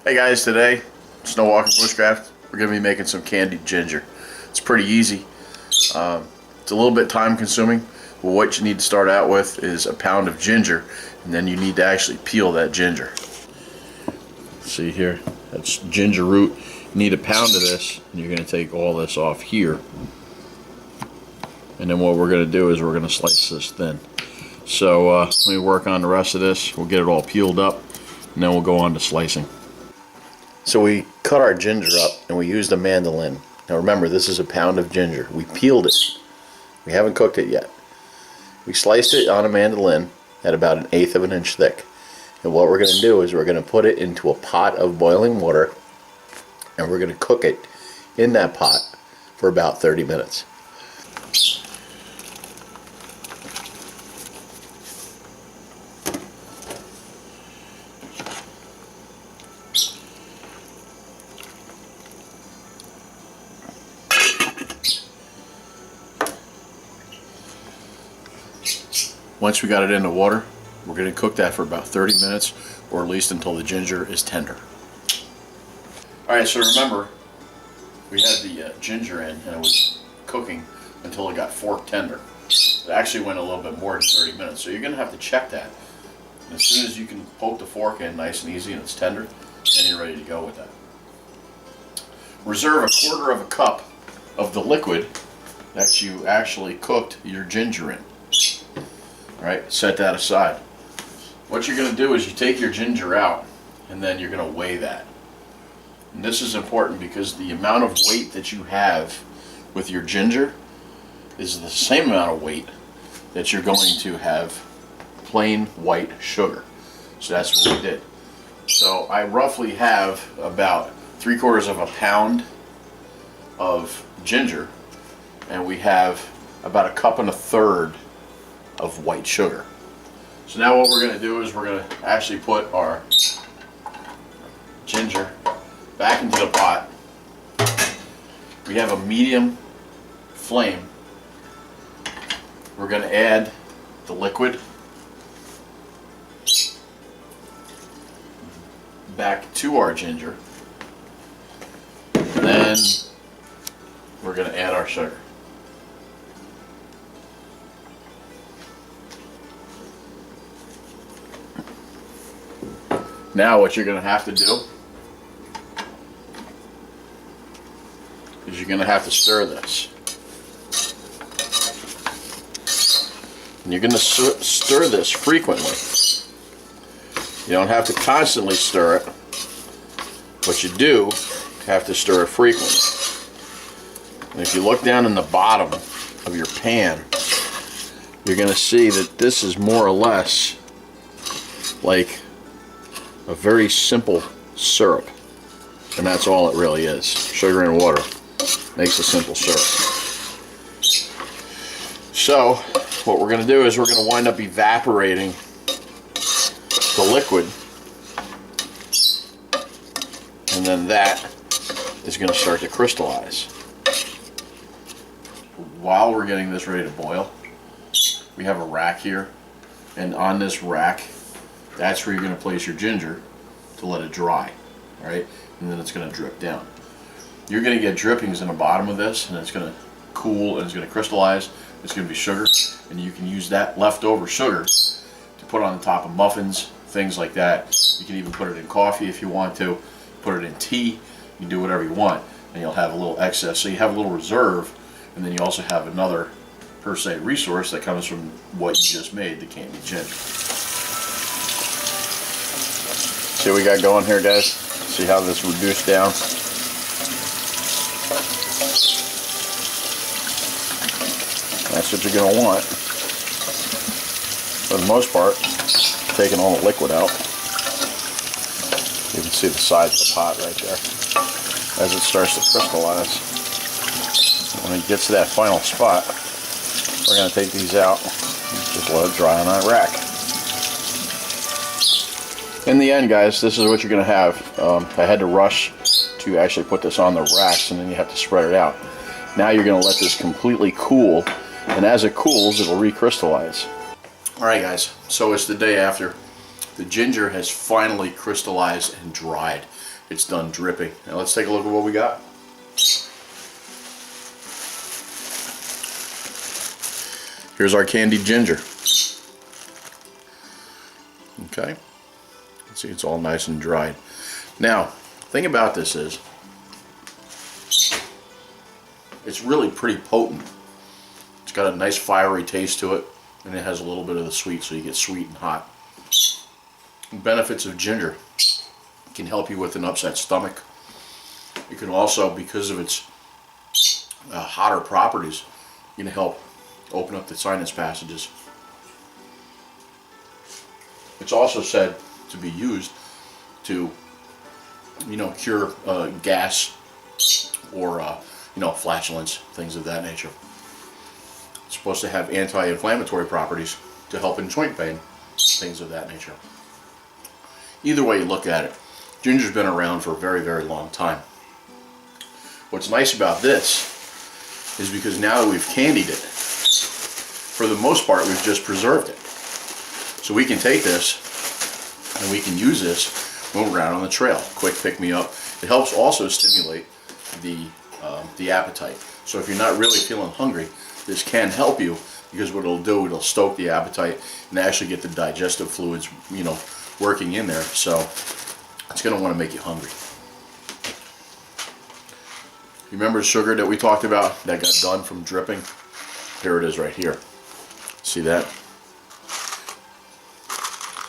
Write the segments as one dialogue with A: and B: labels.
A: Hey guys, today, Snow Walker Bushcraft, we're going to be making some candied ginger. It's pretty easy. It's a little bit time consuming, but what you need to start out with is a pound of ginger, and then you need to actually peel that ginger. See here, that's ginger root. You need a pound of this, and you're going to take all this off here. And then what we're going to do is we're going to slice this thin. So let me work on the rest of this. We'll get it all peeled up, and then we'll go on to slicing. So we cut our ginger up and we used a mandolin. Now remember, this is a pound of ginger. We peeled it. We haven't cooked it yet. We sliced it on a mandolin at about 1/8 of an inch thick. And what we're going to do is we're going to put it into a pot of boiling water, and we're going to cook it in that pot for about 30 minutes. Once we got it in the water, we're going to cook that for about 30 minutes, or at least until the ginger is tender. Alright, so remember, we had the ginger in, and it was cooking until it got fork tender. It actually went a little bit more than 30 minutes, so you're going to have to check that. And as soon as you can poke the fork in nice and easy and it's tender, then you're ready to go with that. Reserve 1/4 cup of the liquid that you actually cooked your ginger in. Right, set that aside. What you're going to do is you take your ginger out, and then you're going to weigh that. And this is important because the amount of weight that you have with your ginger is the same amount of weight that you're going to have plain white sugar. So that's what we did. So I roughly have about 3/4 pound of ginger, and we have about 1.25 cups of white sugar. So now what we're going to do is we're going to actually put our ginger back into the pot. We have a medium flame. We're going to add the liquid back to our ginger, and then we're going to add our sugar. Now what you're going to have to do is you're going to have to stir this. And you're going to stir this frequently. You don't have to constantly stir it, but you do have to stir it frequently. And if you look down in the bottom of your pan, you're going to see that this is more or less like a very simple syrup, and that's all it really is. Sugar and water makes a simple syrup. So what we're going to do is we're going to wind up evaporating the liquid, and then that is going to start to crystallize. While we're getting this ready to boil, we have a rack here, and on this rack, that's where you're going to place your ginger to let it dry, right? And then it's going to drip down. You're going to get drippings in the bottom of this, and it's going to cool and it's going to crystallize. It's going to be sugar, and you can use that leftover sugar to put on the top of muffins, things like that. You can even put it in coffee if you want to, put it in tea, you can do whatever you want, and you'll have a little excess. So you have a little reserve, and then you also have another, per se, resource that comes from what you just made, the candied ginger. See what we got going here, guys? See how this reduced down? That's what you're going to want. For the most part, taking all the liquid out. You can see the size of the pot right there as it starts to crystallize. When it gets to that final spot, we're going to take these out and just let it dry on that rack. In the end, guys, this is what you're going to have. I had to rush to actually put this on the racks, and then you have to spread it out. Now you're going to let this completely cool, and as it cools, it'll recrystallize. Alright guys, so it's the day after. The ginger has finally crystallized and dried. It's done dripping. Now let's take a look at what we got. Here's our candied ginger. Okay, see, it's all nice and dried. Now, the thing about this is, it's really pretty potent. It's got a nice fiery taste to it, and it has a little bit of the sweet, so you get sweet and hot. The benefits of ginger: it can help you with an upset stomach. It can also, because of its hotter properties, it can help open up the sinus passages. It's also said to be used to, cure gas or flatulence, things of that nature. It's supposed to have anti-inflammatory properties to help in joint pain, things of that nature. Either way you look at it, ginger's been around for a very, very long time. What's nice about this is because now that we've candied it, for the most part we've just preserved it. So we can take this and we can use this when we're out on the trail. Quick pick me up. It helps also stimulate the appetite. So if you're not really feeling hungry, this can help you, because what it'll do, it'll stoke the appetite and actually get the digestive fluids, working in there. So it's going to want to make you hungry. You remember the sugar that we talked about that got done from dripping? Here it is right here. See that?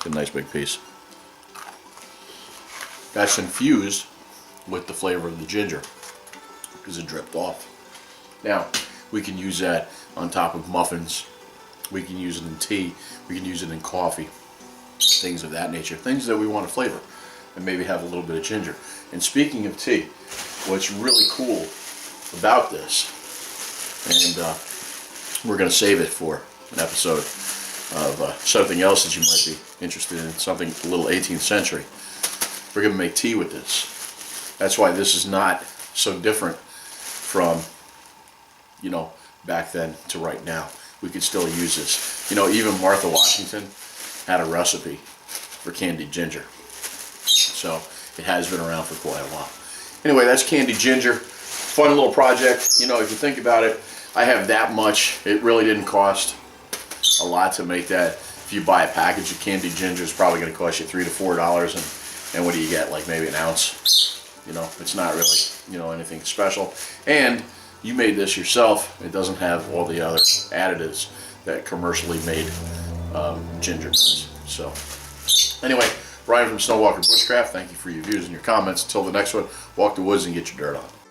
A: A nice big piece. That's infused with the flavor of the ginger because it dripped off. Now, we can use that on top of muffins. We can use it in tea. We can use it in coffee. Things of that nature. Things that we want to flavor and maybe have a little bit of ginger. And speaking of tea, what's really cool about this, and we're going to save it for an episode of something else that you might be interested in, something a little 18th century. We're going to make tea with this. That's why this is not so different from, back then to right now. We could still use this. Even Martha Washington had a recipe for candied ginger. So it has been around for quite a while. Anyway, that's candied ginger. Fun little project. If you think about it, I have that much. It really didn't cost a lot to make that. If you buy a package of candied ginger, it's probably going to cost you $3 to $4, and what do you get? Like maybe an ounce. It's not really, anything special. And you made this yourself. It doesn't have all the other additives that commercially made ginger does. So anyway, Brian from Snowwalker Bushcraft, thank you for your views and your comments. Until the next one, walk the woods and get your dirt on.